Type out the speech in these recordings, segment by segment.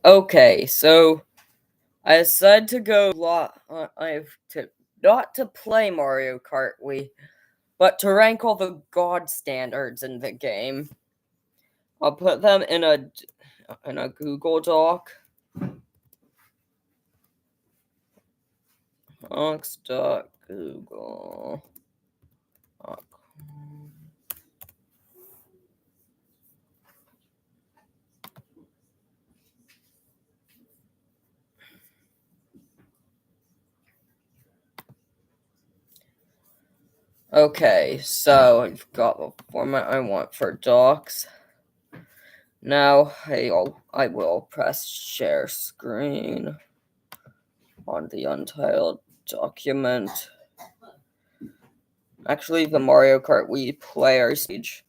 Okay, so I decided to go I've to not to play Mario Kart Wii, but to rank all the god standards in the game. I'll put them in a Google Doc. Docs.google. Okay, so I've got the format I want for docs. Now I will press share screen on the untitled document. Actually, the Mario Kart Wii player stage.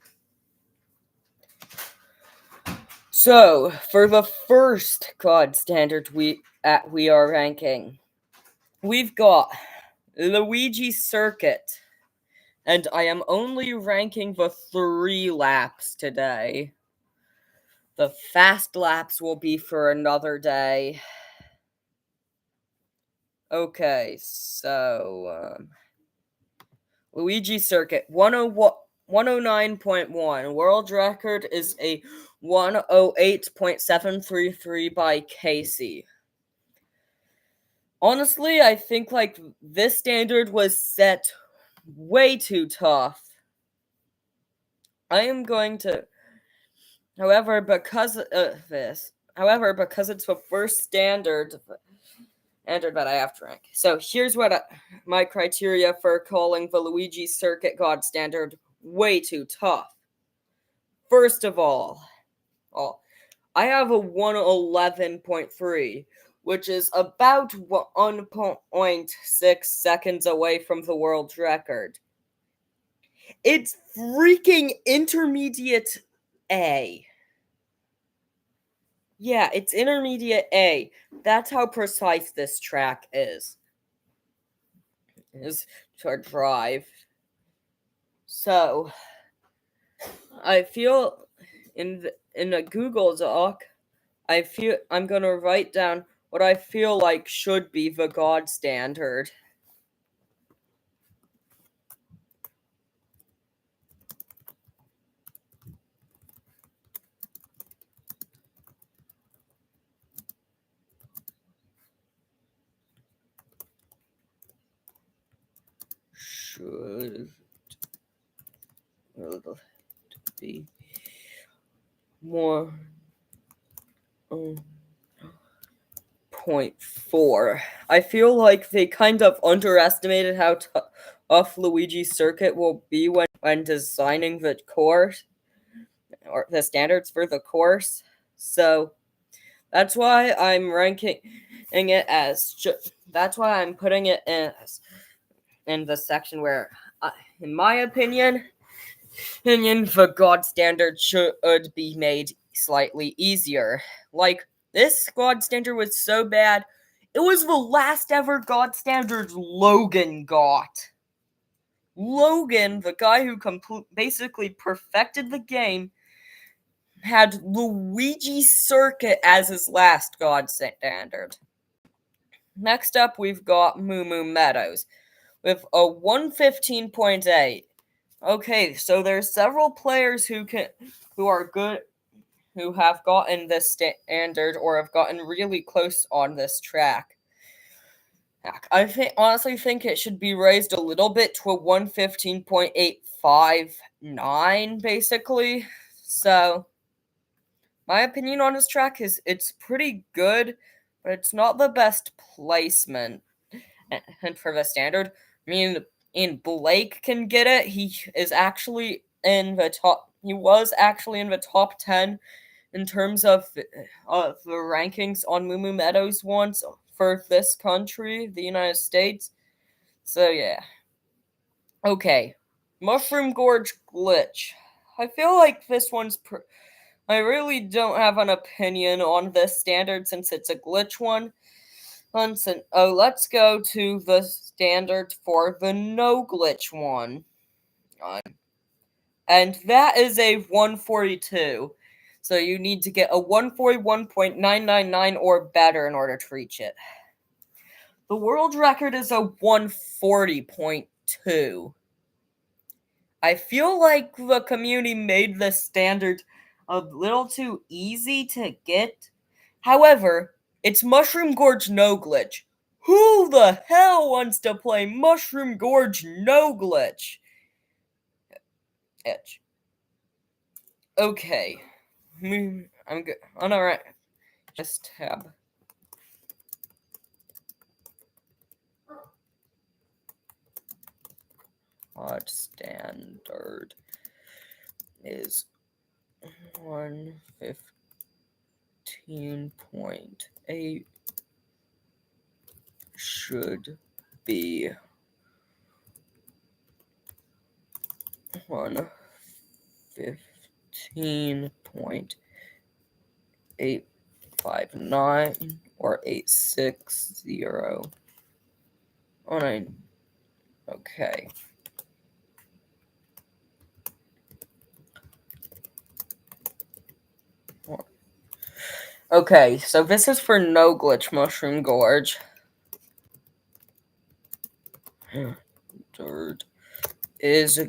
So, for the first god standard we are ranking, we've got Luigi Circuit, and I am only ranking the 3 laps today. The fast laps will be for another day. Okay, so Luigi Circuit 109.1. World record is a 108.733 by Casey. Honestly, I think this standard was set way too tough. I am going to However, because it's the first standard that I have to rank. So here's my criteria for calling the Luigi Circuit God standard way too tough. First of all, I have a 111.3, which is about 1.6 seconds away from the world record. It's freaking intermediate A. Yeah, it's intermediate A. That's how precise this track is to drive. So, I feel in a Google Doc, I'm gonna write down what I feel like should be the God standard. Should be more 0.4. I feel like they kind of underestimated how tough Luigi Circuit will be when designing the course or the standards for the course. So that's why I'm ranking it as. That's why I'm putting it in the section where, in my opinion, the God standard should be made slightly easier. Like, this God standard was so bad, it was the last ever God standard Logan got. Logan, the guy who basically perfected the game, had Luigi Circuit as his last God standard. Next up, we've got Moo Moo Meadows with a 115.8. Okay, so there's several players who are good, who have gotten this standard or have gotten really close on this track. I honestly think it should be raised a little bit to a 115.859, basically. So, my opinion on this track is it's pretty good, but it's not the best placement. And for the standard, Blake can get it. He was actually in the top 10 in terms of the rankings on Moo Moo Meadows once for this country, the United States. So yeah. Okay, Mushroom Gorge Glitch. I feel like this one's. I really don't have an opinion on this standard since it's a glitch one. Let's go to the standard for the no glitch one. And that is a 142. So you need to get a 141.999 or better in order to reach it. The world record is a 140.2. I feel like the community made the standard a little too easy to get. However, it's Mushroom Gorge No Glitch. Who the hell wants to play Mushroom Gorge No Glitch? Edge. Okay. I'm good. On alright. Just tab. Odd standard is 115.8 should be 115.859 or 860. Oh, okay. Okay, so this is for No Glitch Mushroom Gorge. Third is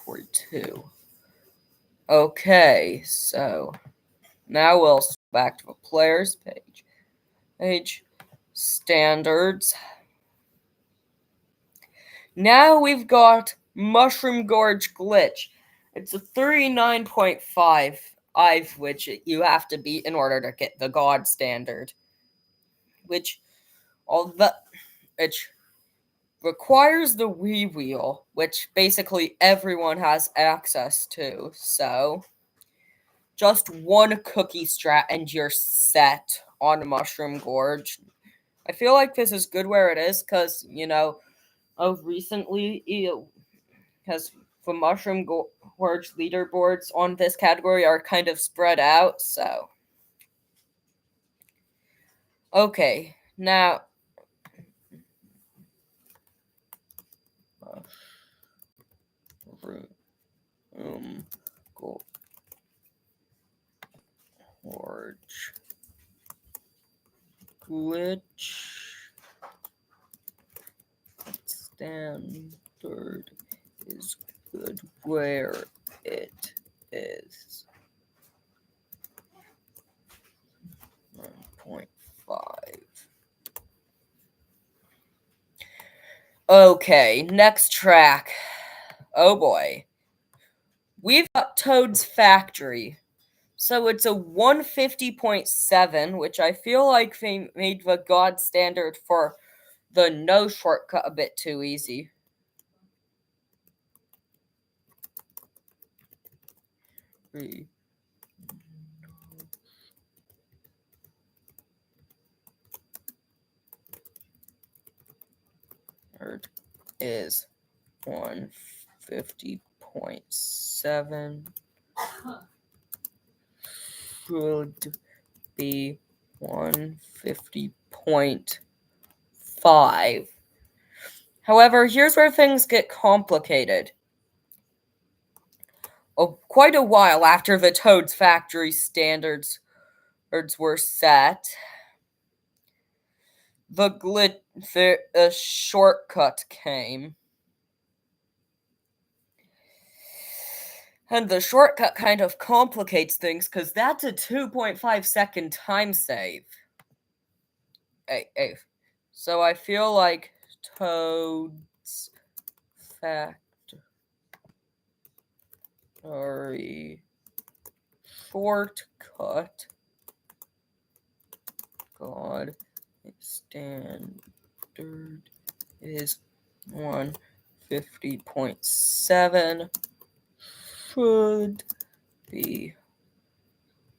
42. Okay, so now we'll back to the players page. Page standards. Now we've got Mushroom Gorge Glitch. It's a 39.5, which you have to beat in order to get the God standard. Which requires the Wii Wheel, which basically everyone has access to. So just one cookie strat and you're set on Mushroom Gorge. I feel like this is good where it is because, recently because the Mushroom Gorge leaderboards on this category are kind of spread out, so. Okay, now. Gorge Glitch standard is good where it is. 1.5. Okay, next track. Oh boy. We've got Toad's Factory. So it's a 150.7, which I feel like they made the God standard for the no shortcut a bit too easy. Third is 150.7. Should be 150.5. However, here's where things get complicated. Quite a while after the Toad's Factory standards were set, the shortcut came. And the shortcut kind of complicates things because that's a 2.5-second time save. So I feel like Toad's Factory shortcut God standard is 150.7. Should be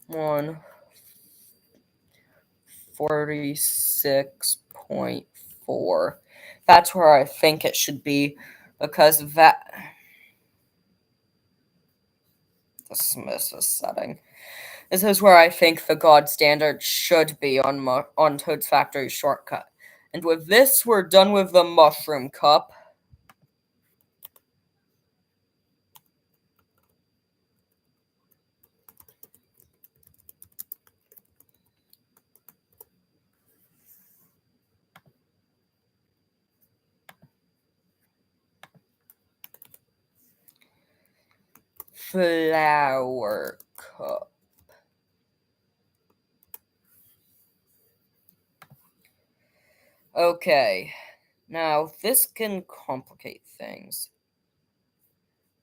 146.4. That's where I think it should be because of that. Dismiss this setting. This is where I think the God standard should be on Toad's Factory shortcut. And with this, we're done with the Mushroom Cup. Flower Cup. Okay, now this can complicate things.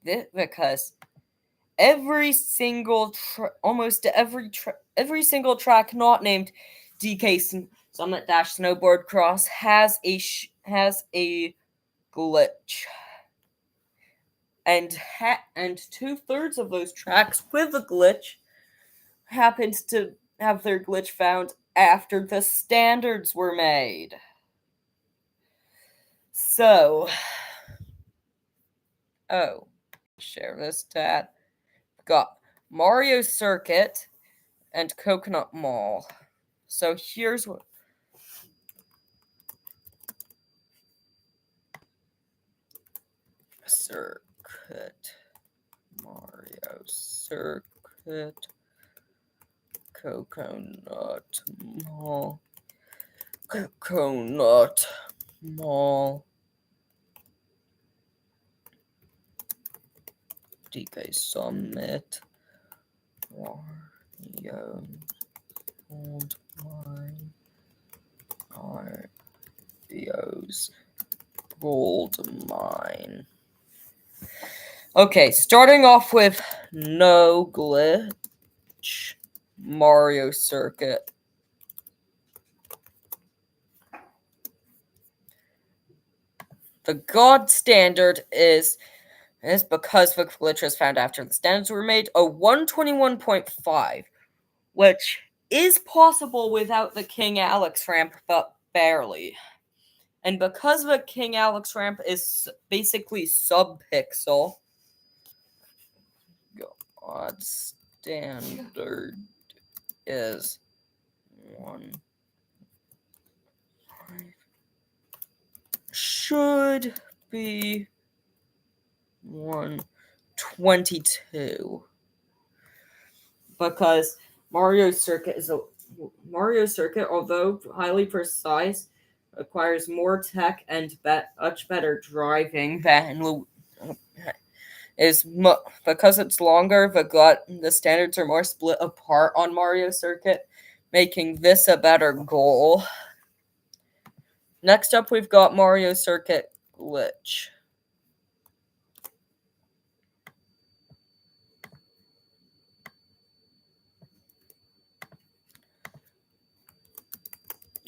Because almost every single track not named DK Summit Dash Snowboard Cross has a glitch, and 2/3 of those tracks with a glitch happens to have their glitch found after the standards were made. So, share this tab. Got Mario Circuit and Coconut Mall. So here's what. Circuit. Mario Circuit. Coconut Mall. Coconut Mall. DK Summit. Mario Gold Mine. Mario's Gold Mine. Okay, starting off with no glitch. Mario Circuit. The God standard is because the glitch was found after the standards were made, a 121.5, which is possible without the King Alex ramp, but barely. And because the King Alex ramp is basically sub-pixel, God standard is 1. Should be 122. Because Mario Circuit, although highly precise, requires more tech and much better driving than because it's longer. The standards are more split apart on Mario Circuit, making this a better goal. Next up, we've got Mario Circuit glitch.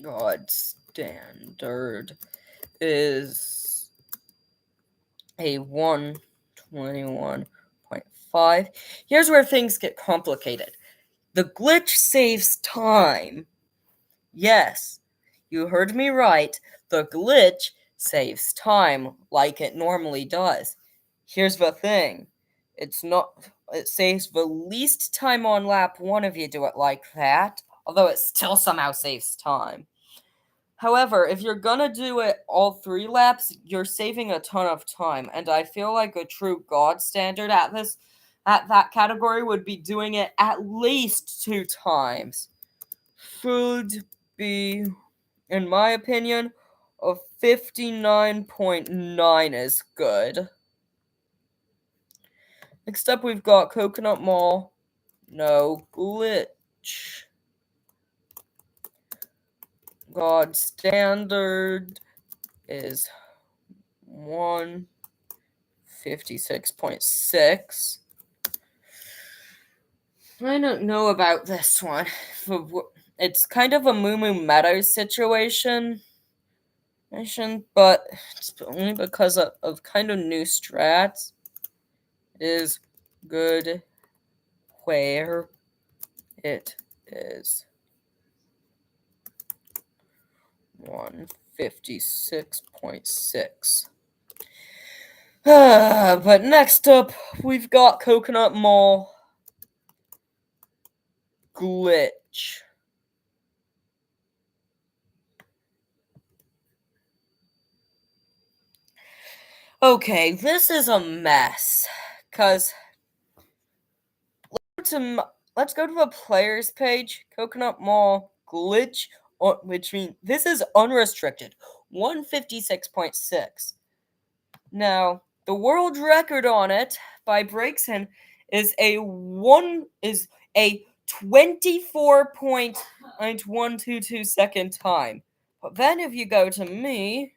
God standard is a 121.5. Here's where things get complicated. The glitch saves time. Yes, you heard me right. The glitch saves time like it normally does. Here's the thing. It saves the least time on lap 1 if you do it like that, although it still somehow saves time. However, if you're gonna do it all 3 laps, you're saving a ton of time, and I feel like a true God standard at that category would be doing it at least 2 times. Should be, in my opinion, a 59.9 is good. Next up, we've got Coconut Mall. No glitch. God standard is 156.6. I don't know about this one. It's kind of a Moo Moo Meadows situation, but it's only because of kind of new strats. It is good where it is. 156.6. But next up, we've got Coconut Mall glitch. Okay, this is a mess. Cause let's go to the players page. Coconut Mall glitch, which means this is unrestricted. 156.6. Now, the world record on it by Breakson is a 24.122 second time. But then if you go to me,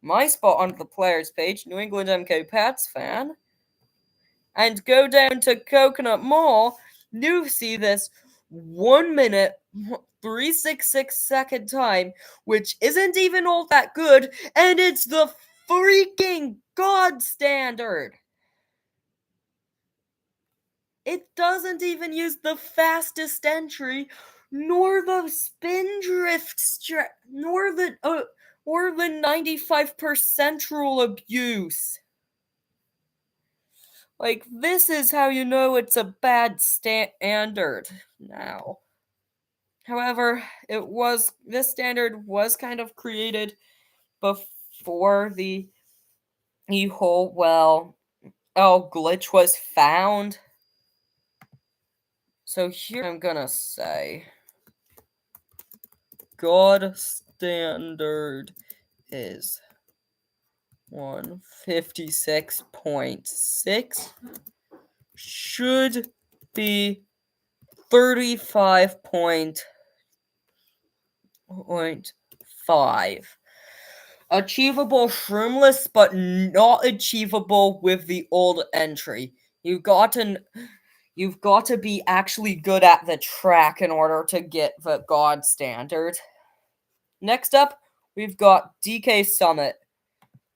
my spot on the players page, New England MK Pats fan, and go down to Coconut Mall, you see this 1 minute 366 second time, which isn't even all that good, and it's the freaking god standard. It doesn't even use the fastest entry, nor the spin drift nor the or the 95% rule abuse. Like, this is how you know it's a bad standard now. However, this standard was kind of created before the whole glitch was found. So here I'm gonna say God standard is 156.6 should be 35.5. Achievable shroomless, but not achievable with the old entry. You've got to be actually good at the track in order to get the god standard. Next up, we've got DK Summit.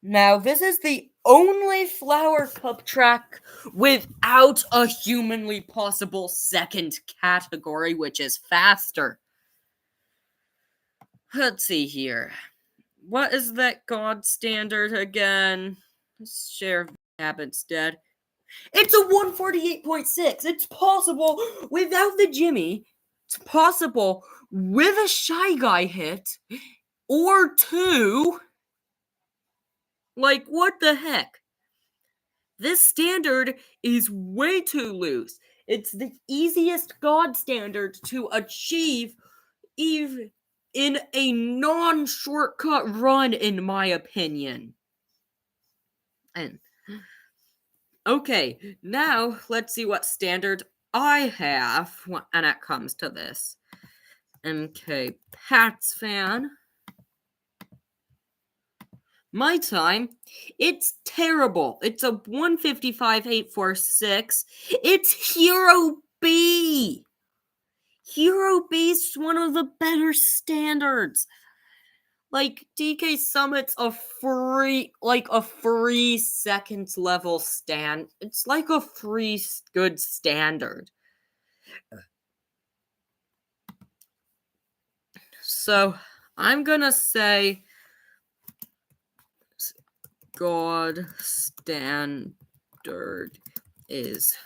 Now, this is the only Flower Cup track without a humanly possible second category, which is faster. Let's see here. What is that god standard again? Share habits dead. It's a 148.6. It's possible without the Jimmy. It's possible with a Shy Guy hit or two. Like, what the heck? This standard is way too loose. It's the easiest god standard to achieve even in a non-shortcut run, in my opinion. And okay, now let's see what standard I have when it comes to this. MK Pats fan. My time, it's terrible. It's a 155.846. It's Hero B. Hero B's one of the better standards. Like, DK Summit's a free seconds level stand. It's like a free good standard. So, I'm gonna say god standard is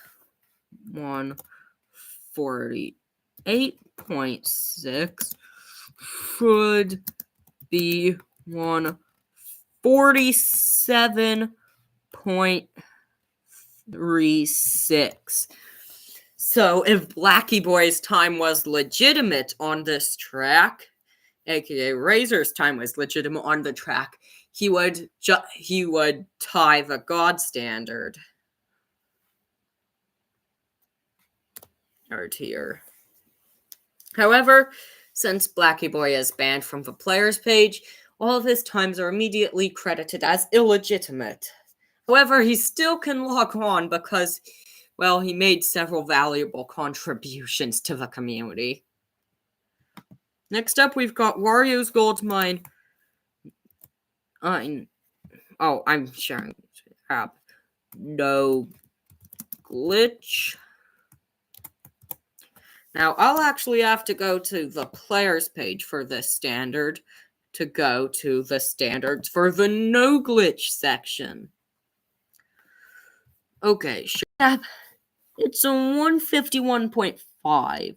148.6 should be 147.36. So if Blackie Boy's time was legitimate on this track, aka Razor's time was legitimate on the track, he would tie the god standard. Or tier. However, since Blackie Boy is banned from the players page, all of his times are immediately credited as illegitimate. However, he still can log on because, well, he made several valuable contributions to the community. Next up, we've got Wario's Gold Mine. I'm sharing crap. No glitch. Now, I'll actually have to go to the players page for this standard to go to the standards for the no glitch section. Okay, it's a 151.5.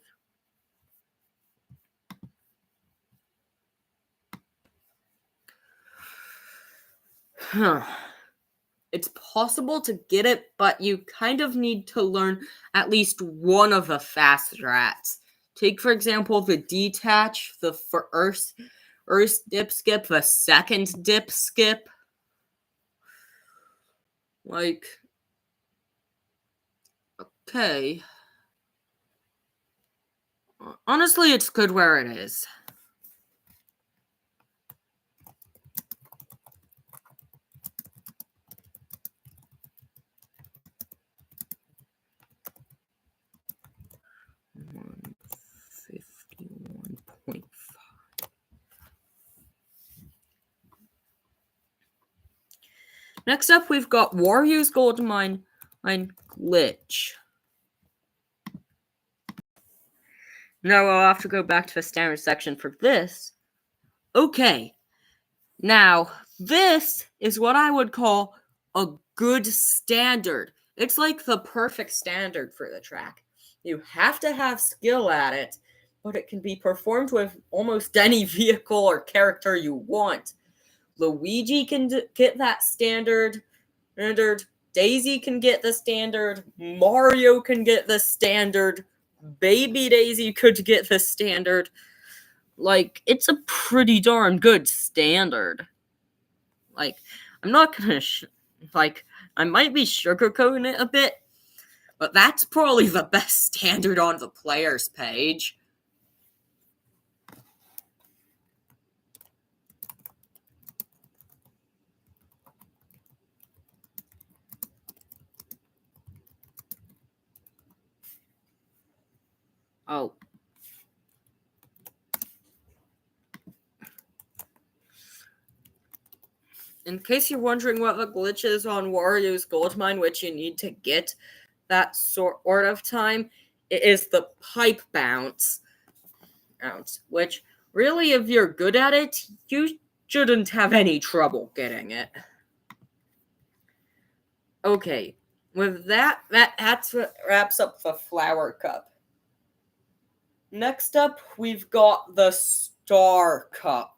It's possible to get it, but you kind of need to learn at least one of the fast strats. Take, for example, the detach, the first dip skip, the second dip skip. Like, okay. Honestly, it's good where it is. $151.5. Next up, we've got Wario's Goldmine Glitch. Now I'll have to go back to the standard section for this. Okay. Now, this is what I would call a good standard. It's like the perfect standard for the track. You have to have skill at it, but it can be performed with almost any vehicle or character you want. Luigi can get that standard. Daisy can get the standard. Mario can get the standard. Baby Daisy could get the standard. Like, it's a pretty darn good standard. Like, I'm not gonna, I might be sugarcoating it a bit, but that's probably the best standard on the player's page. Oh. In case you're wondering what the glitch is on Wario's Goldmine, which you need to get that sort of time, it is the pipe bounce, which really, if you're good at it, you shouldn't have any trouble getting it. Okay, with that wraps up the Flower Cup. Next up, we've got the Star Cup.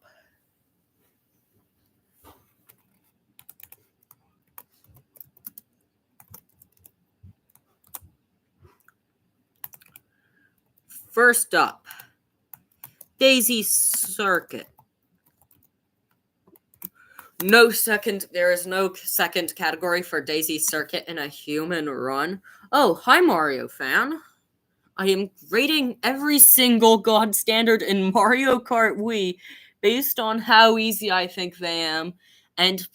First up, Daisy Circuit. There is no second category for Daisy Circuit in a human run. Oh, hi Mario fan. I am rating every single God standard in Mario Kart Wii based on how easy I think they am and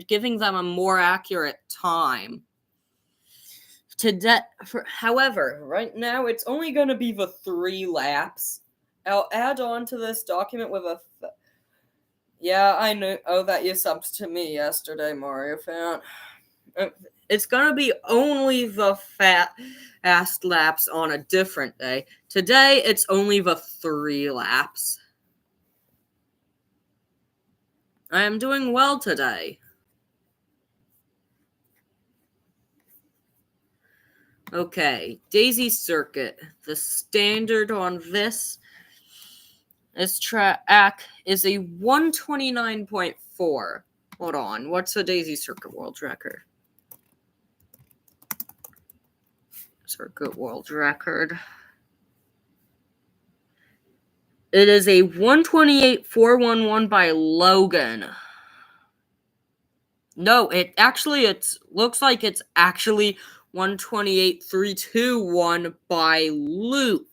giving them a more accurate time. However, right now it's only going to be the 3 laps. I'll add on to this document with a. Yeah, I know that you subbed to me yesterday, Mario fan. It's going to be only the fast laps on a different day. Today, it's only the 3 laps. I am doing well today. Okay, Daisy Circuit. The standard on this track is a 129.4. Hold on, what's the Daisy Circuit world record? Circuit world record. It is a 128.411 by Logan. No, it looks like it's actually 128.321 by Luke.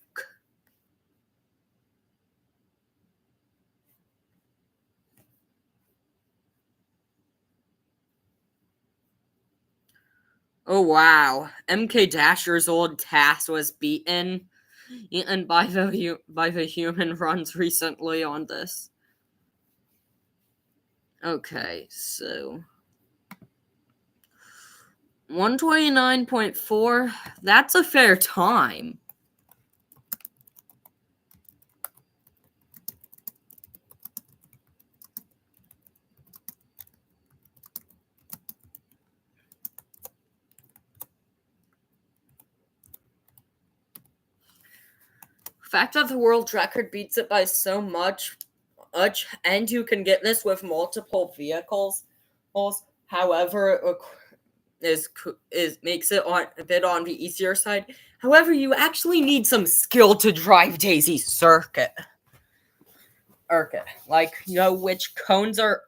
Oh wow, MK Dasher's old task was beaten by the human runs recently on this. Okay, so 129.4, that's a fair time. The fact that the world record beats it by so much, and you can get this with multiple vehicles, However, is makes it on a bit on the easier side. However, you actually need some skill to drive Daisy's circuit. Like, you know which cones are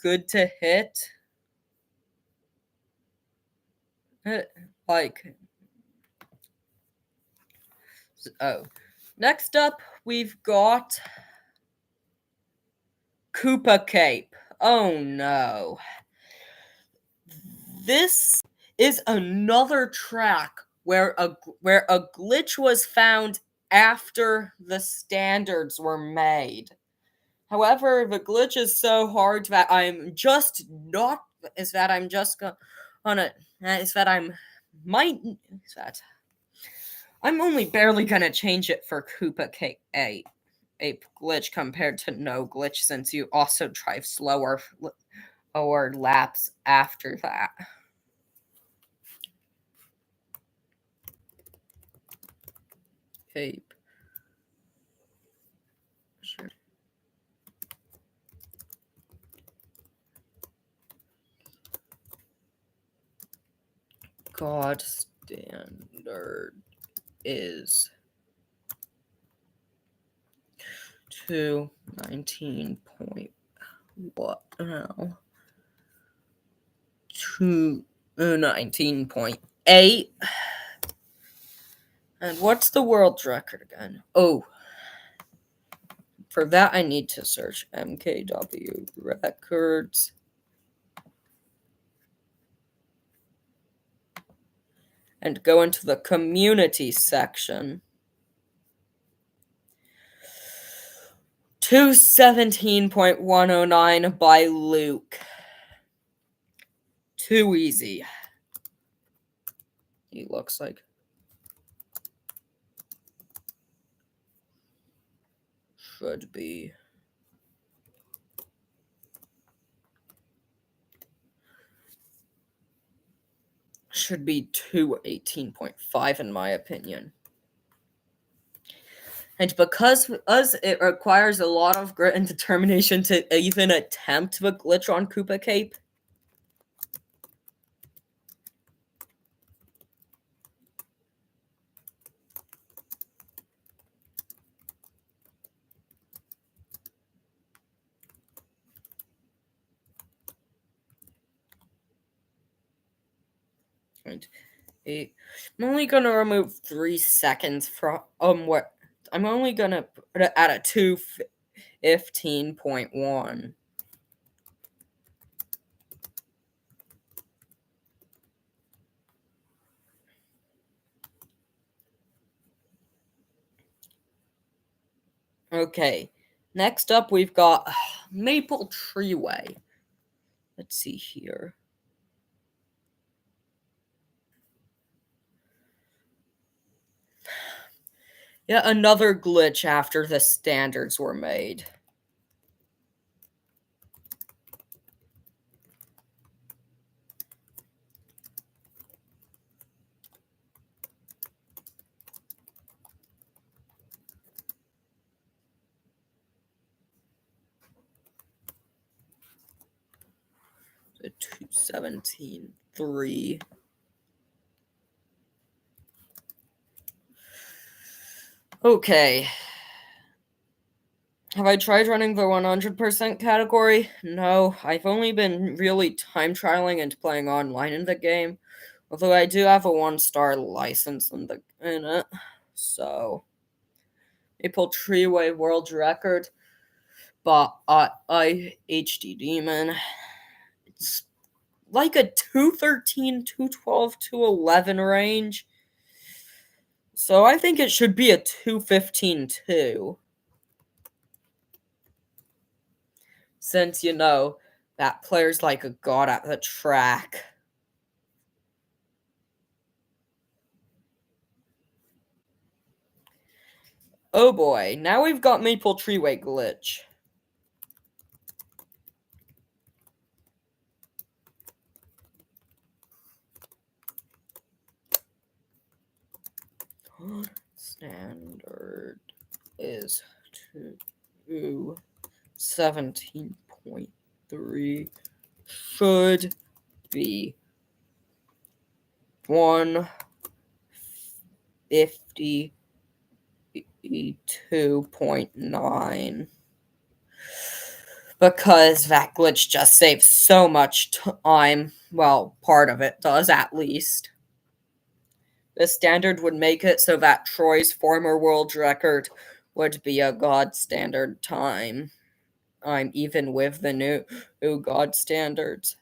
good to hit? Like, oh. Next up, we've got Koopa Cape. Oh no. This is another track where a glitch was found after the standards were made. However, the glitch is so hard that I'm just not is that I'm just gonna is that I'm might is that I'm only barely gonna change it for Koopa K8 a glitch compared to no glitch, since you also drive slower or laps after that. Cape. Sure. God standard is 219 point what now? 219.8. And what's the world record again? Oh, for that I need to search MKW records. And go into the community section. 217.109 by Luke. Too easy. He looks like. Should be. Should be 218.5 in my opinion. And because it requires a lot of grit and determination to even attempt the glitch on Koopa Cape. I'm only gonna remove 3 seconds from what I'm only gonna put it at a 215.1. Okay, next up we've got Maple Treeway. Let's see here. Yet another glitch after the standards were made. The 217.3. Okay. Have I tried running the 100% category? No, I've only been really time trialing and playing online in the game. Although I do have a 1-star license in it. So Maple Treeway world record. But I HD Demon. It's like a 213, 212, 211 range. So I think it should be a 215 too. Since, you know, that player's like a god at the track. Oh boy, now we've got Maple Treeway glitch. Standard is 217.3. Should be 152.9 because that glitch just saves so much time. Well, part of it does at least. The standard would make it so that Troy's former world record would be a god standard time. I'm even with the new god standards.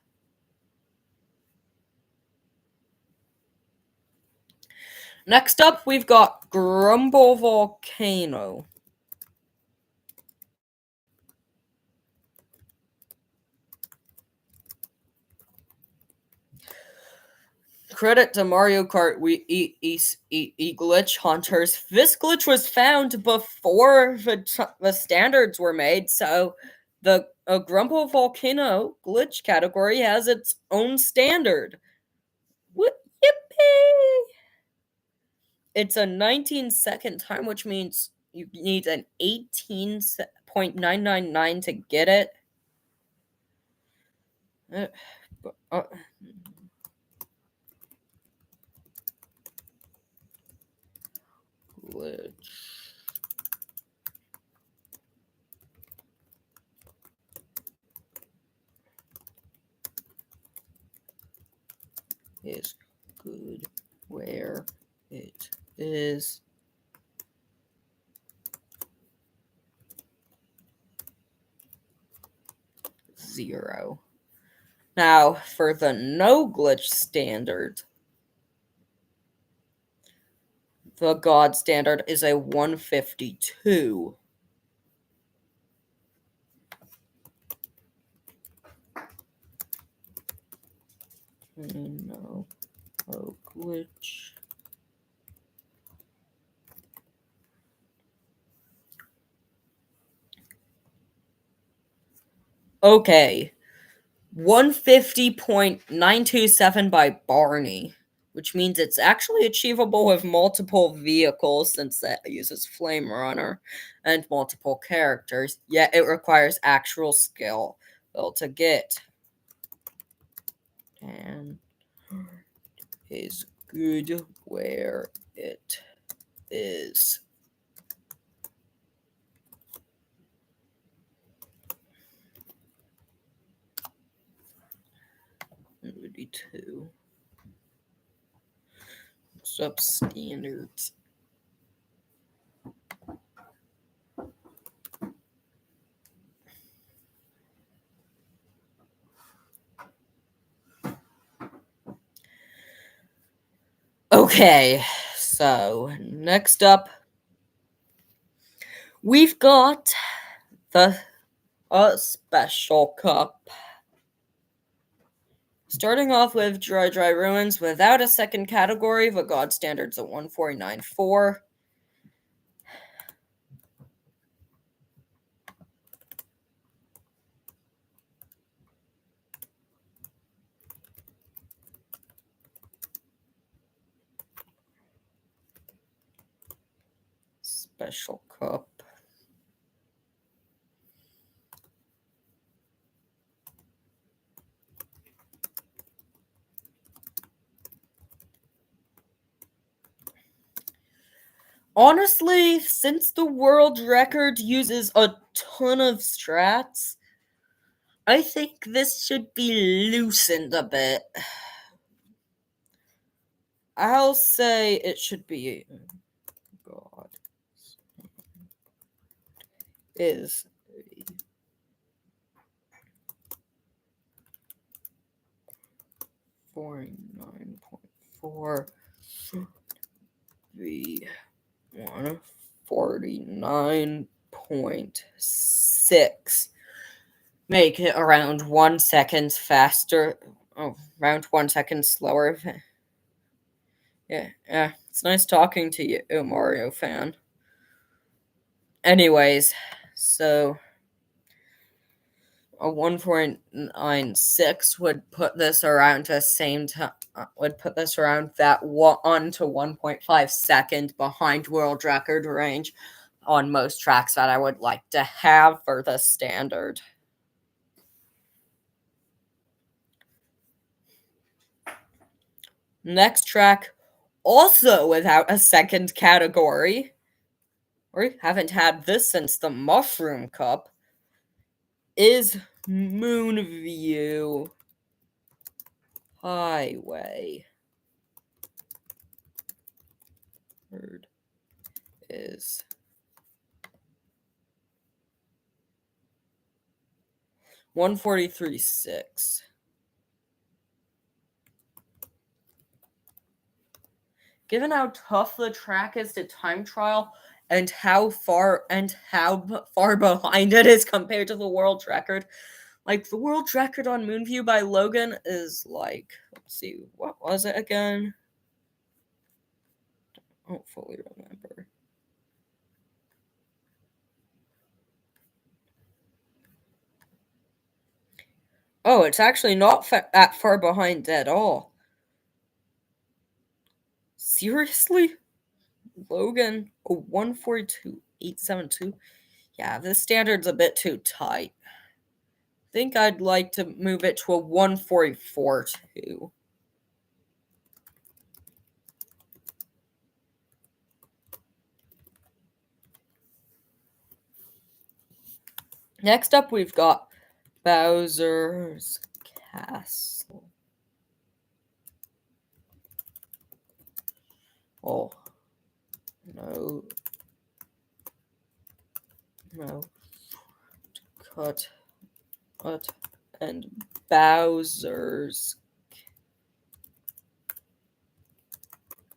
Next up, we've got Grumble Volcano. Credit to Mario Kart Glitch Hunters. This glitch was found before the standards were made, so the Grumble Volcano glitch category has its own standard. Yippee! It's a 19-second time, which means you need an 18.999 to get it. Glitch. Is good where it is. Zero. Now, for the no glitch standard, the god standard is a 152. No glitch. Okay. 150.927 by Barney, which means it's actually achievable with multiple vehicles since that uses Flame Runner and multiple characters, yet it requires actual skill to get. And is good where it is. Two substandards. Okay, so next up, we've got the special cup. Starting off with Dry Ruins without a second category, the god standard's at 1494. Special cup. Honestly, since the world record uses a ton of strats, I think this should be loosened a bit. I'll say it should be God is 49.4 the 149.6. Make it around 1 second faster. Oh, around 1 second slower. Yeah, it's nice talking to you, Mario fan. Anyways, so a 1.96 would put this around the same time. Would put this around that 1 to 1.5 second behind world record range on most tracks that I would like to have for the standard. Next track, also without a second category. We haven't had this since the Mushroom Cup, is Moonview Highway. Word is 143.6. Given how tough the track is to time trial and how far behind it is compared to the world record, like the world record on Moonview by Logan is like, let's see, what was it again? I don't fully remember. Oh, it's actually not that far behind at all. Seriously? Logan, a 142.872? Yeah, this standard's a bit too tight. I think I'd like to move it to a 144.2. Next up, we've got Bowser's Castle. Oh, no. Cut, and Bowser's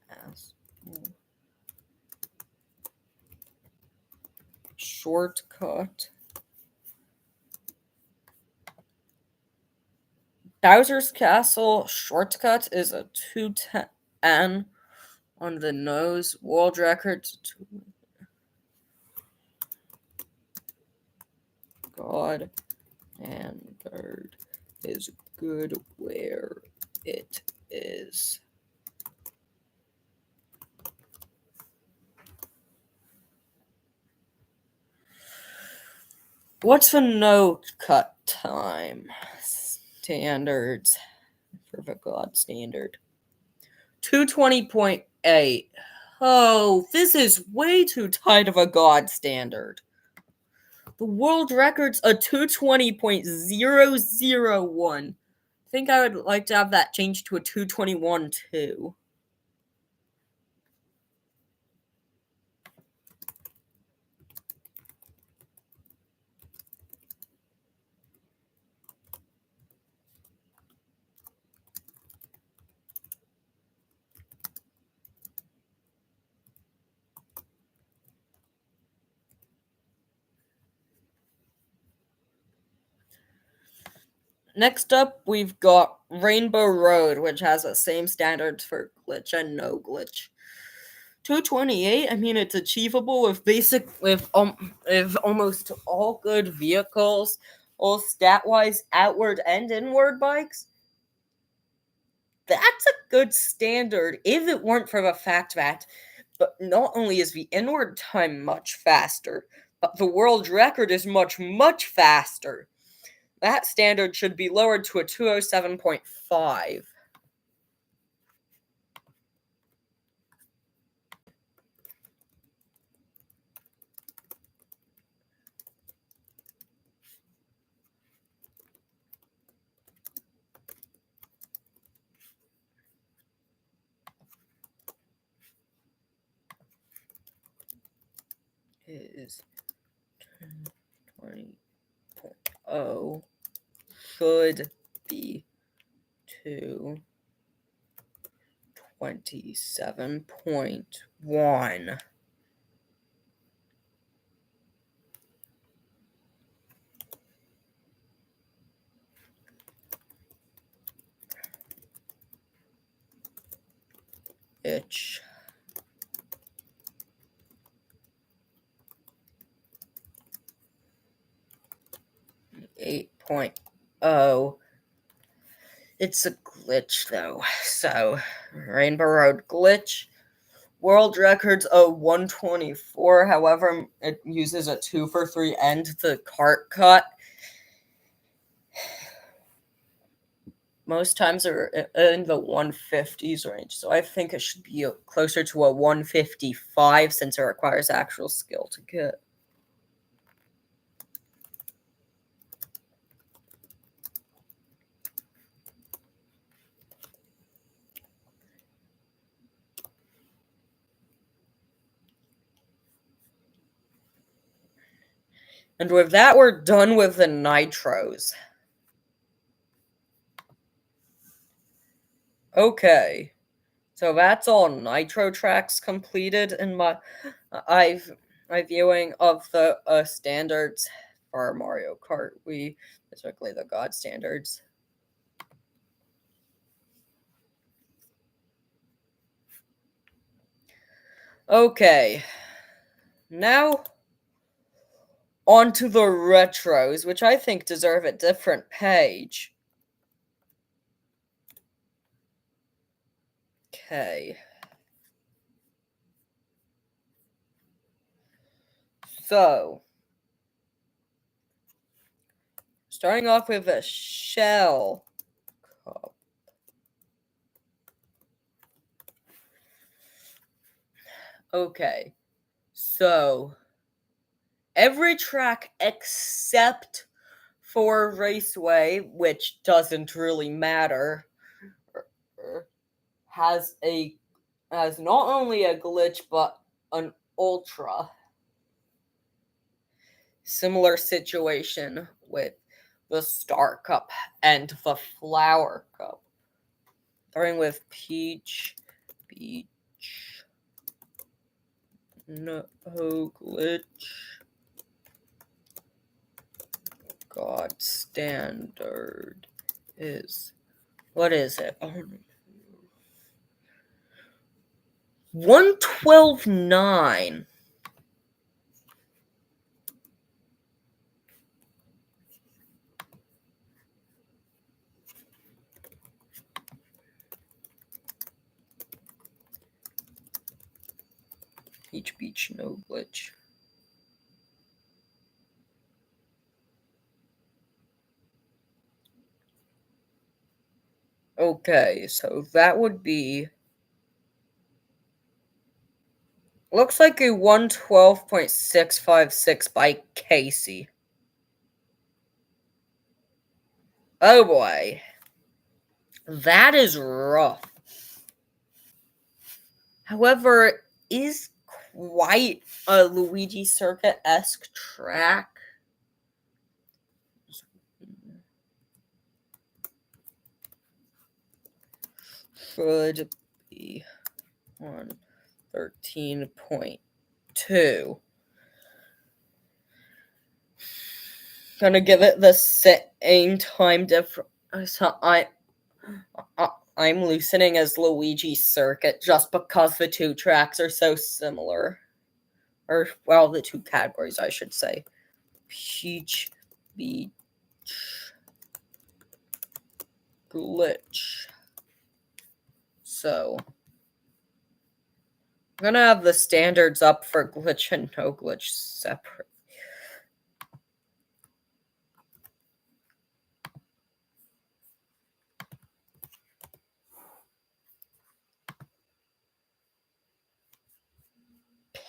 Castle. Shortcut. Bowser's Castle shortcut is a 210 on the nose. World record. God and bird is good where it is. What's the no cut time standards for the God standard? 220.8. Oh, this is way too tight of a God standard. The world record's a 220.001. I think I would like to have that changed to a 221 too. Next up, we've got Rainbow Road, which has the same standards for glitch and no glitch. 228. I mean, it's achievable with almost all good vehicles, all stat-wise outward and inward bikes. That's a good standard if it weren't for the fact that, but not only is the inward time much faster, but the world record is much faster. That standard should be lowered to a 207.5. Is 20.0 should be 227.1. Itch. 8.0. It's a glitch though. So Rainbow Road glitch. World records a 124. However, it uses a 2 for 3 end the cart cut. most times are in the 150s range, so I think it should be closer to a 155 since it requires actual skill to get. And with that, we're done with the nitros. Okay, so that's all nitro tracks completed in my viewing of the standards for Mario Kart Wii, specifically the God standards. Okay, now on to the retros, which I think deserve a different page. Okay. So, starting off with a shell cup. Okay. So, every track except for Raceway, which doesn't really matter, has not only a glitch but an ultra. Similar situation with the Star Cup and the Flower Cup. Starting with Peach, no glitch. God standard is, what is it? 112.9. Peach Beach, no glitch. Okay, so that would be, looks like a 112.656 by Casey. Oh boy. That is rough. However, it is quite a Luigi Circuit-esque track. Should be on 13.2. Gonna give it the same time difference. So I'm loosening as Luigi Circuit just because the two tracks are so similar. Or, well, the two categories, I should say. Peach Beach glitch. So, I'm gonna have the standards up for glitch and no glitch separate.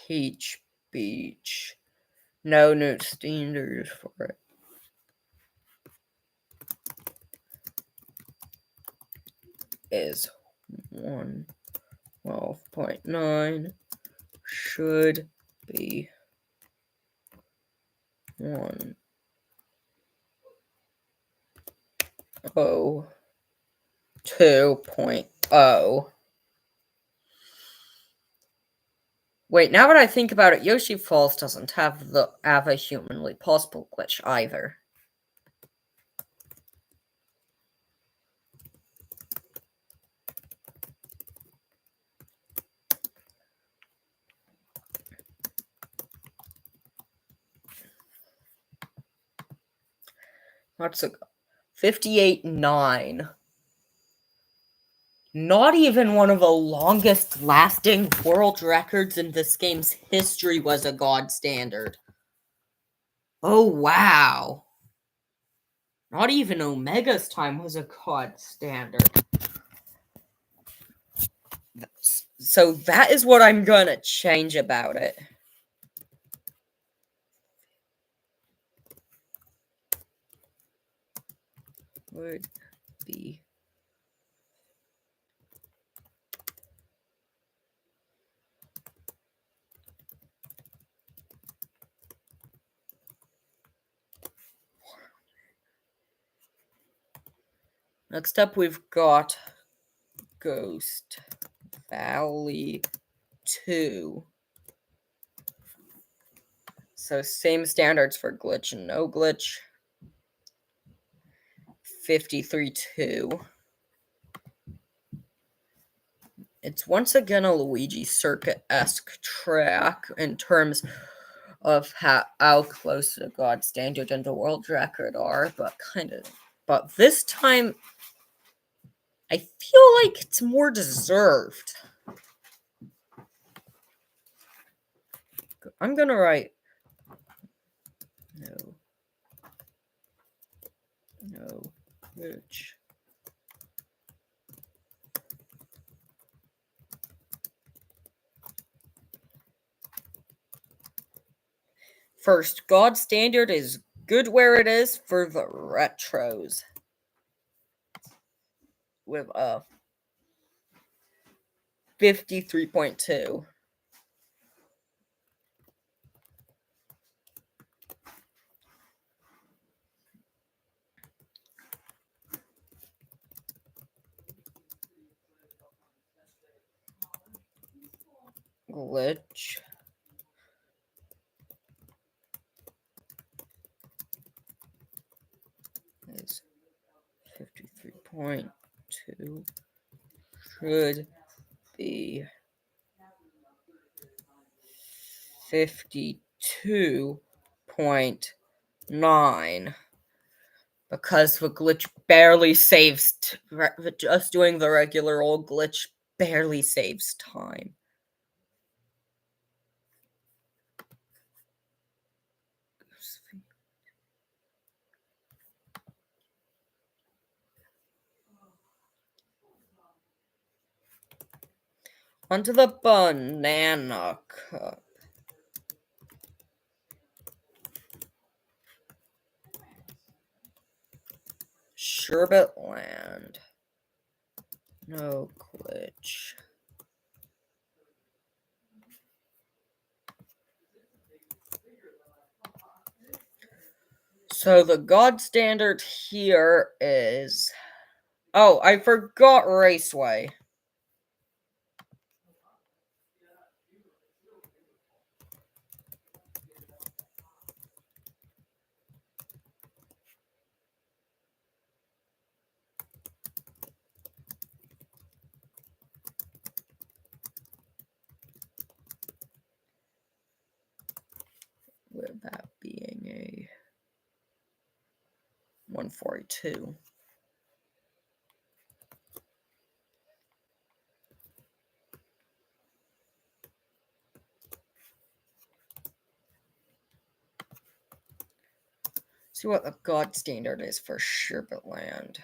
Peach Beach. No new standards for it. Is 112.9. Should be 102.0. Wait, now that I think about it, Yoshi Falls doesn't have a humanly possible glitch either. Let's go. 58.9. Not even one of the longest lasting world records in this game's history was a God standard. Oh, wow. Not even Omega's time was a god standard. So that is what I'm gonna change about it. Would be next up we've got Ghost Valley 2. So same standards for glitch and no glitch. 53-2. It's once again a Luigi Circuit-esque track in terms of how close to God Standard and the world record are, but this time I feel like it's more deserved. I'm gonna write no glitch. First, God Standard is good where it is for the retros. With a 53.2. Glitch is 53.2. Should be 52.9 because the glitch barely saves just doing the regular old glitch barely saves time. Onto the banana cup. Sherbet Land. No glitch. So the God standard here is... Oh, I forgot Raceway. With that being a 142. See what the God standard is for Sherbet Land.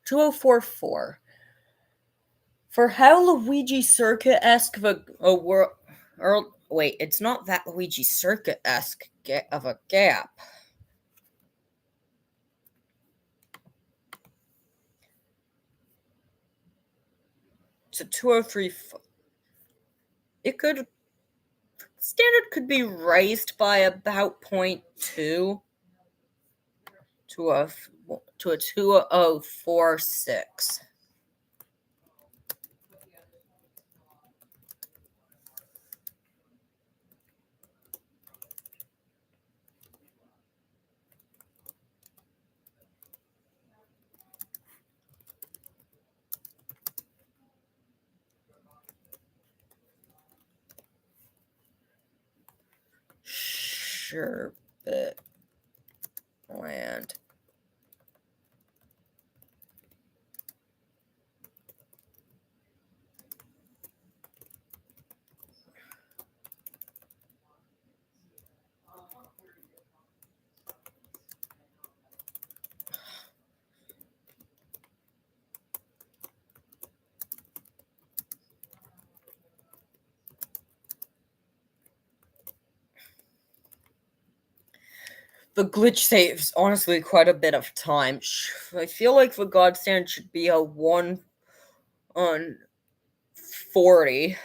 2044. For how Luigi Circuit-esque wait, it's not that Luigi Circuit-esque of a gap. To 203. Standard could be raised by about 0.2 to a 2046. Sherbet Land. The glitch saves honestly quite a bit of time. I feel like the god standard should be a 1 on 40.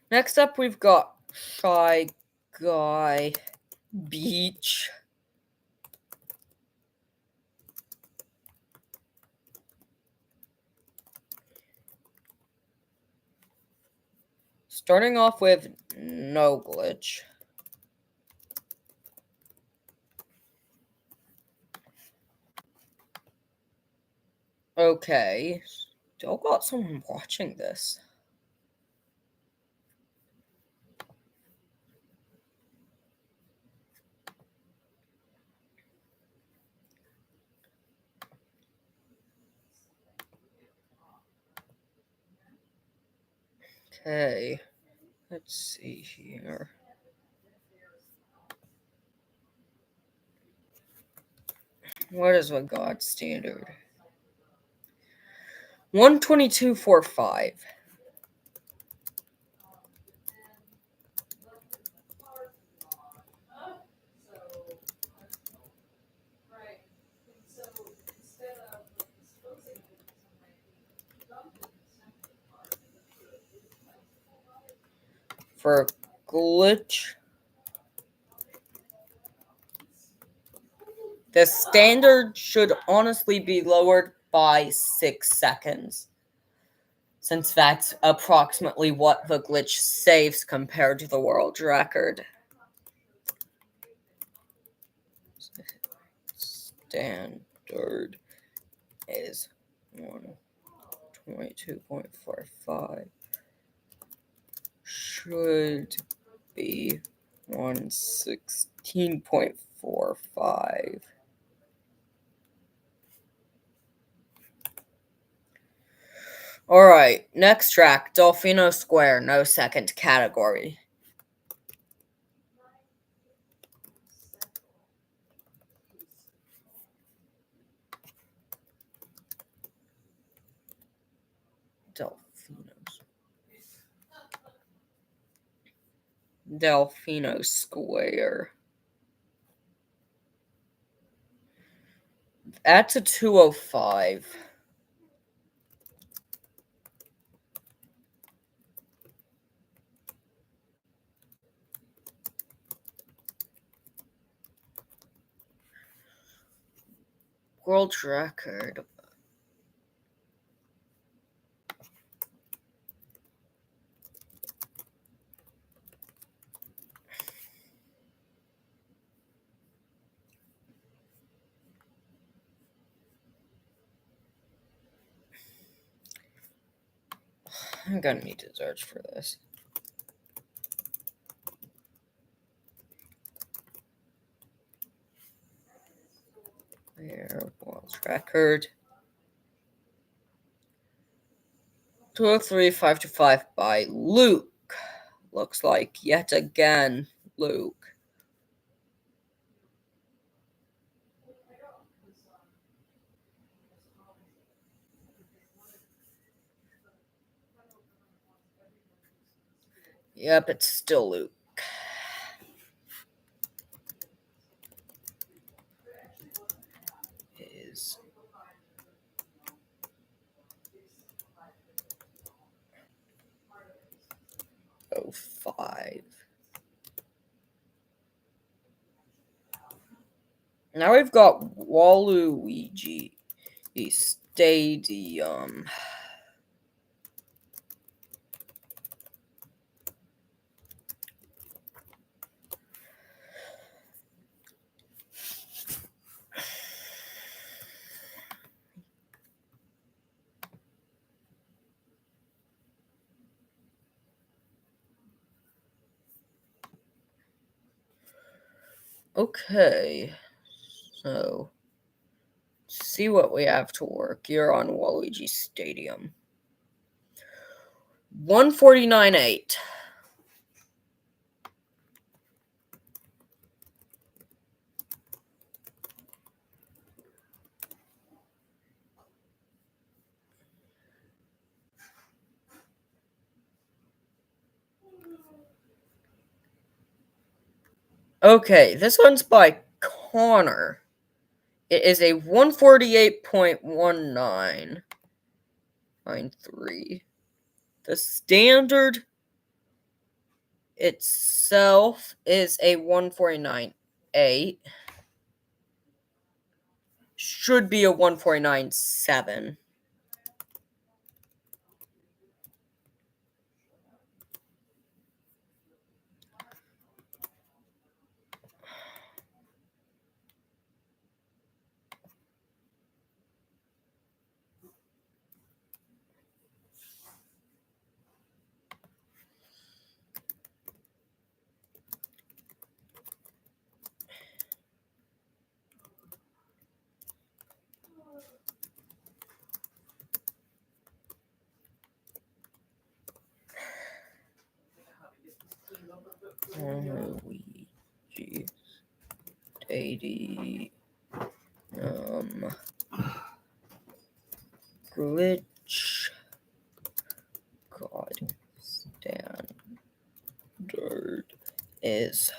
Next up, we've got Shy Guy Beach. Starting off with no glitch. Okay. Still got someone watching this. Okay. Let's see here. What is the god standard? 122.45. For glitch, the standard should honestly be lowered by 6 seconds, since that's approximately what the glitch saves compared to the world record. Standard is 122.45. Should be 116.45. Alright, next track, Delfino Square, no second category. Delfino Square. That's a 205. World record. I'm gonna need to search for this. There, world record. 203.525 by Luke. Looks like yet again Luke. Yep, it's still Luke. Is 05. Now we've got Waluigi Stadium. Okay, So, see what we have to work here on Waluigi Stadium. 149.8. Okay, this one's by Connor. It is a 148.1993. The standard itself is a 149.8. Should be a 149.7. Luigi Stadium. Glitch. God. Standard is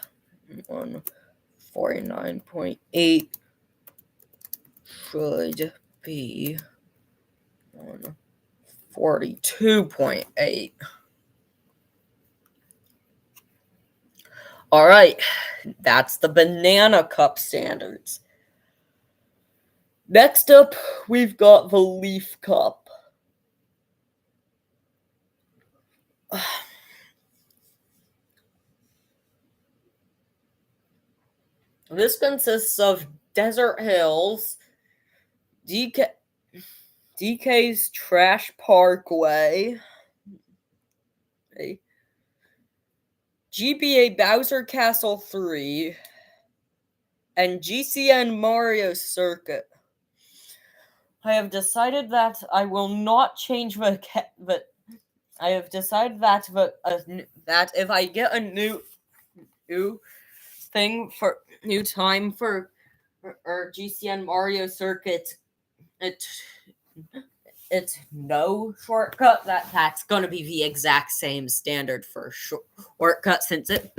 149.8. Should be 142.8. All right, that's the Banana Cup standards. Next up, we've got the Leaf Cup. This consists of Desert Hills, DK's Trash Parkway, GBA Bowser Castle 3, and GCN Mario Circuit. I have decided that I will not change the I have decided that that if I get a new thing for new time for or GCN Mario Circuit, it's no shortcut. That's gonna be the exact same standard for shortcut since it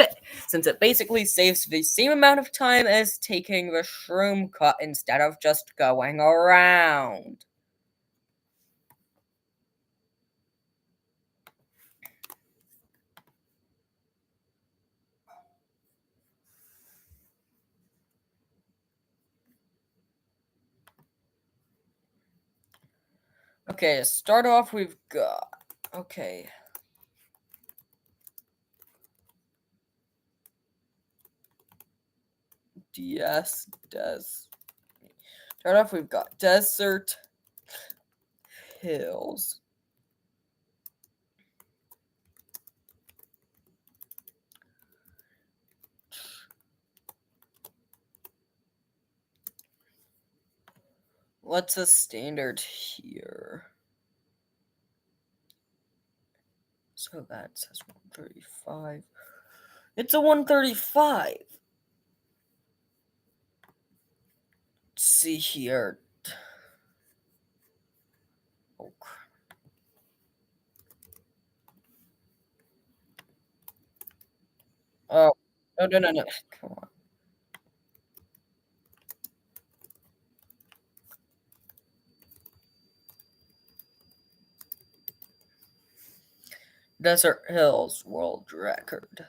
basically saves the same amount of time as taking the shroom cut instead of just going around. Okay, to start off, we've got Start off, we've got Desert Hills. What's the standard here? So that says 135. It's a 135. Let's see here. Oh, oh, no. Come on. Desert Hills world record.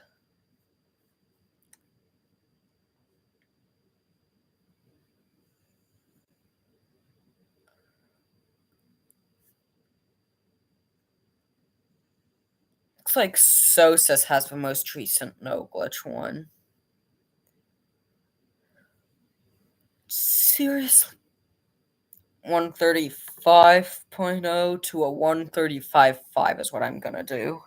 Looks like Sosa's has the most recent no glitch one. Seriously? 135.0 to a 135.5 is what I'm gonna do.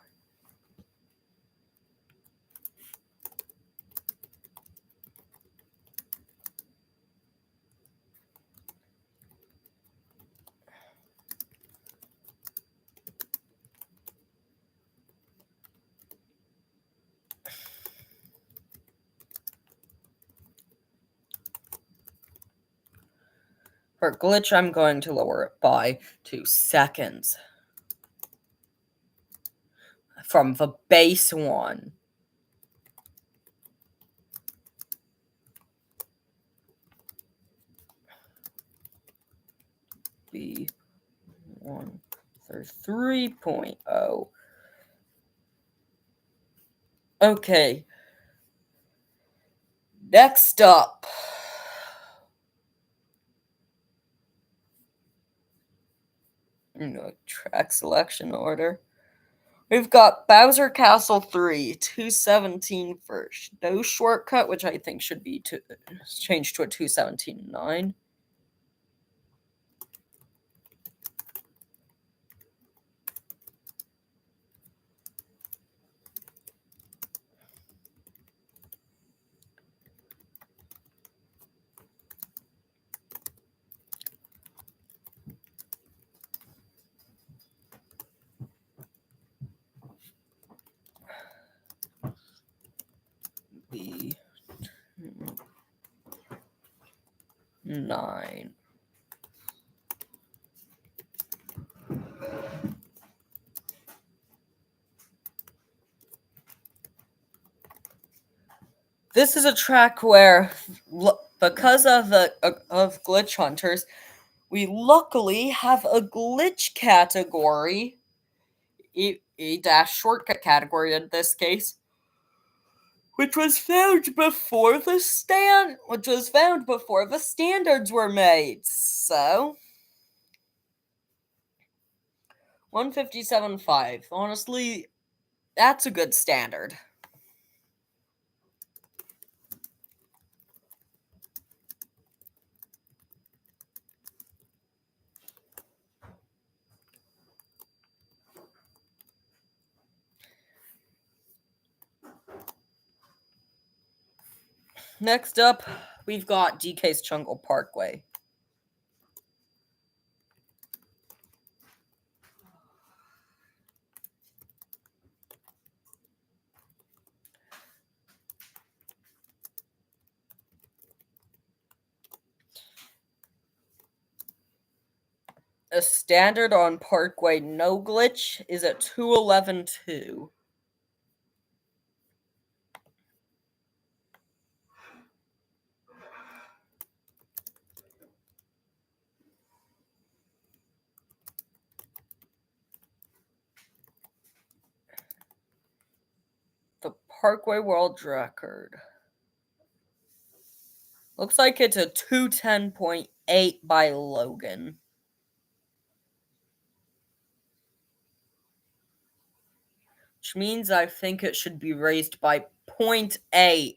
For glitch, I'm going to lower it by 2 seconds. From the base one. B1 3.0. Okay. Next up. No track selection order. We've got Bowser Castle 3, 217 first. No shortcut, which I think should be changed to a 217.9. B9. This is a track where, because of glitch hunters, we luckily have a glitch category, a dash shortcut category in this case, which was found before the standards were made. So 157.5. Honestly, that's a good standard. Next up, we've got DK's Jungle Parkway. A standard on Parkway no glitch is at 211.2. The Parkway World Record. Looks like it's a 210.8 by Logan. Which means I think it should be raised by 0.8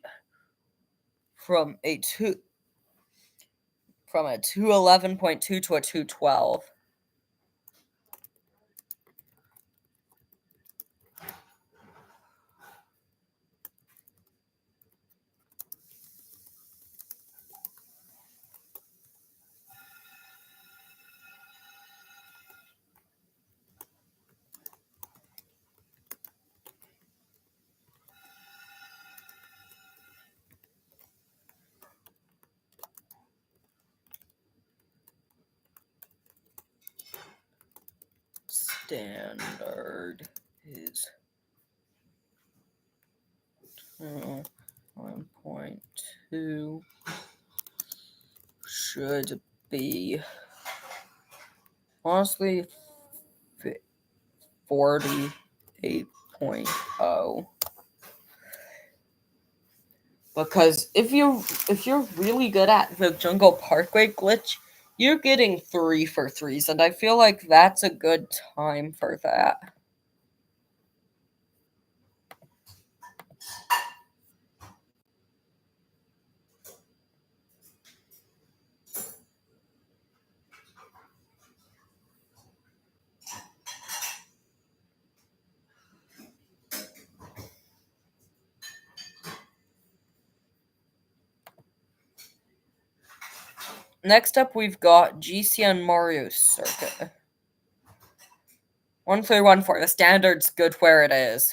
from a 211.2 to a 212. Standard is 1.2 should be honestly 48.0. Because if you're really good at the Jungle Parkway glitch, you're getting 3 for 3s, and I feel like that's a good time for that. Next up, we've got GCN Mario Circuit. 1314. The standard's good where it is.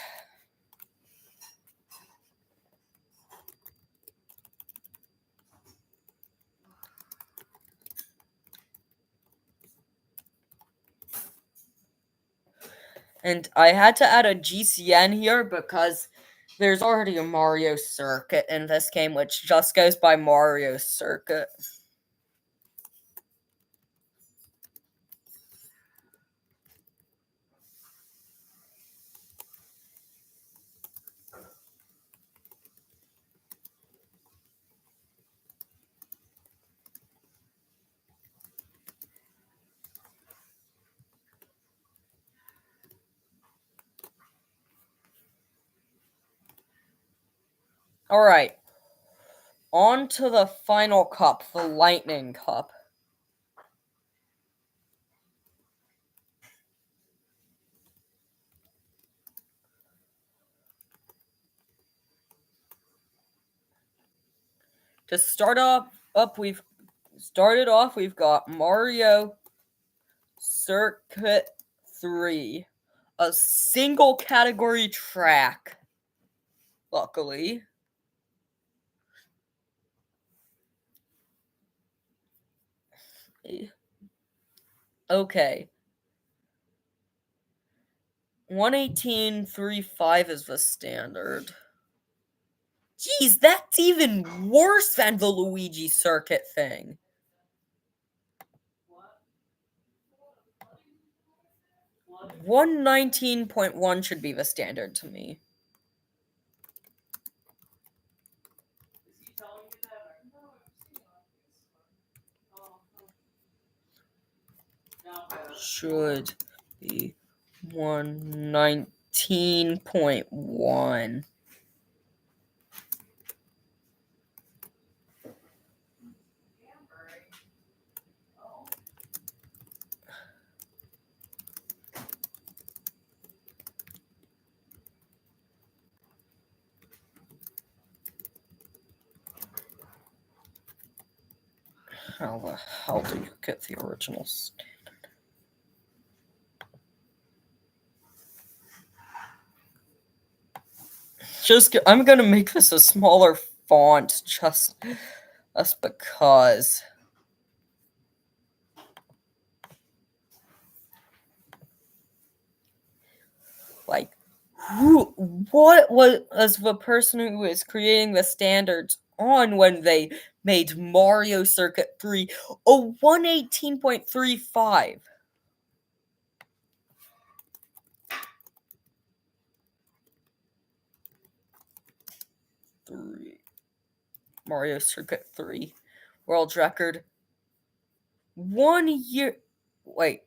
And I had to add a GCN here because there's already a Mario Circuit in this game, which just goes by Mario Circuit. Alright. On to the final cup, the Lightning Cup. To start we've got Mario Circuit 3, a single category track. Luckily. Okay. 118.35 is the standard. Jeez, that's even worse than the Luigi Circuit thing. 119.1 should be the standard to me. Should be 119.1. How the hell do you get the original standard? I'm gonna make this a smaller font just because. Like, what was the person who was creating the standards on when they made Mario Circuit 3 a 118.35? Mario Circuit 3 world record 1 year. Wait,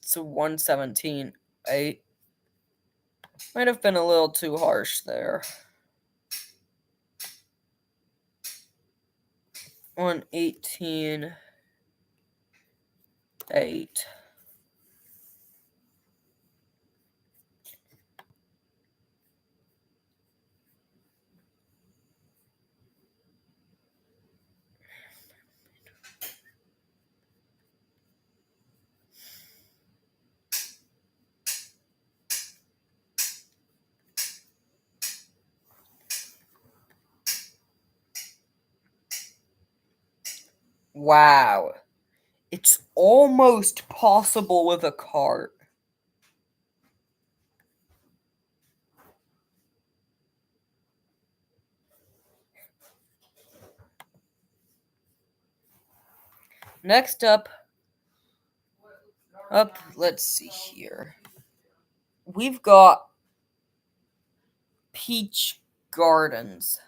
so 117.8 might have been a little too harsh there. 118.8. Wow. It's almost possible with a cart. Next up, let's see here. We've got Peach Gardens.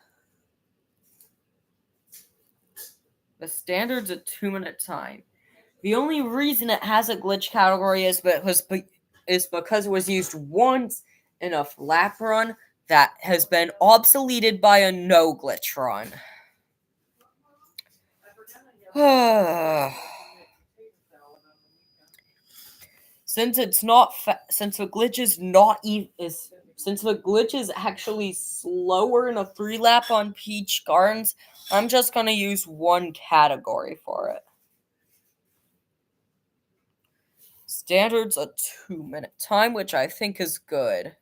The standard's a 2-minute time. The only reason it has a glitch category is because it was used once in a lap run that has been obsoleted by a no glitch run. Since the glitch is actually slower in a 3-lap on Peach Gardens, I'm just gonna use one category for it. Standard's a 2-minute time, which I think is good.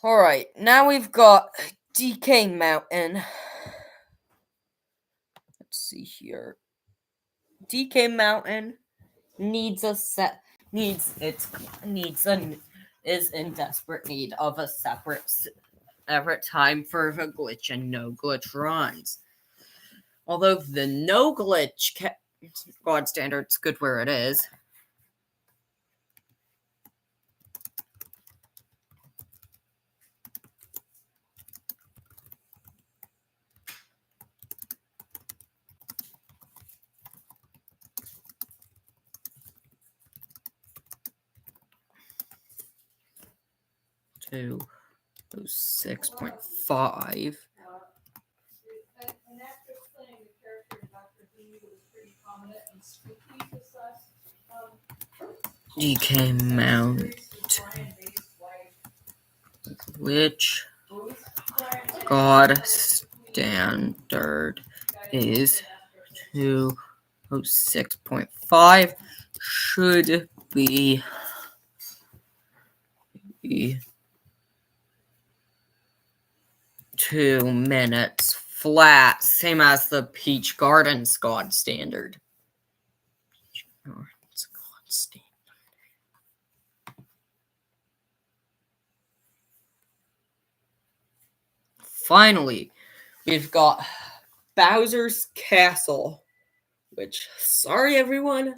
Alright, now we've got DK Mountain. Let's see here. DK Mountain needs a set is in desperate need of a separate time for the glitch and no glitch runs. Although the no glitch God standard's good where it is. To 6.5. DK Mount which God standard is 206.5 should be 2 minutes flat, same as the Peach Gardens God standard. Peach Gardens God standard. Finally, we've got Bowser's Castle, which, sorry everyone,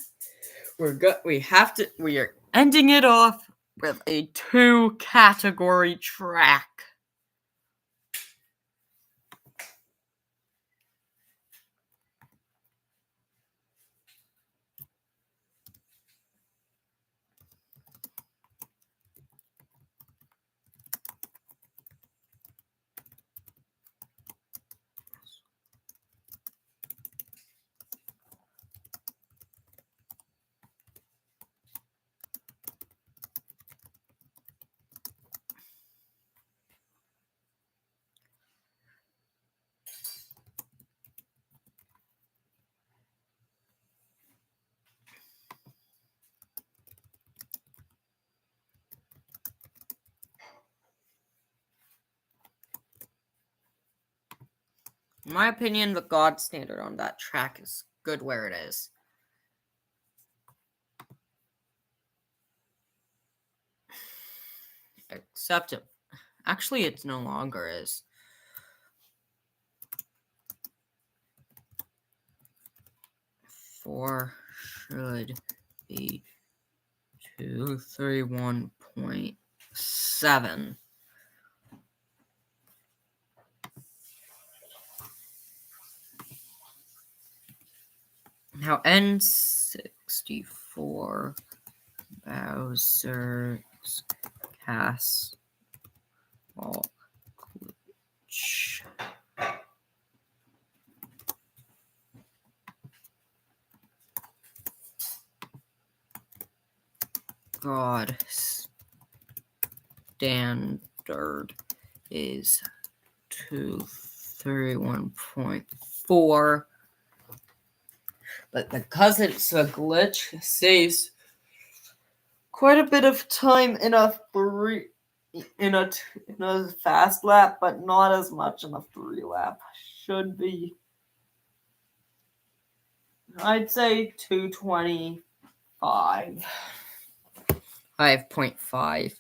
we are ending it off with a 2-category track. In my opinion, the God standard on that track is good where it is. Except actually it no longer is. Four should be 231.7. Now N64 Bowser's Castle glitch. God standard is 231.4. But because it's a glitch, it saves quite a bit of time in a fast lap, but not as much in a 3 lap. Should be, I'd say 225. 5.5.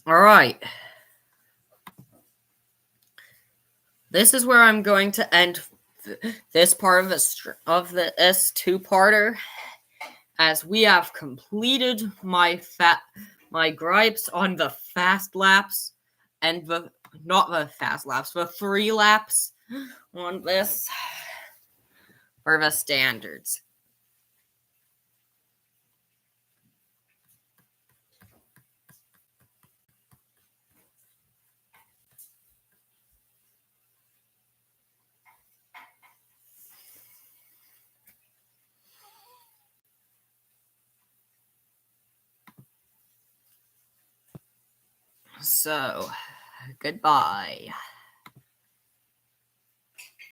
All right. This is where I'm going to end this part of this 2-parter, as we have completed my gripes on the fast laps and the 3 laps on this for the standards. So, goodbye.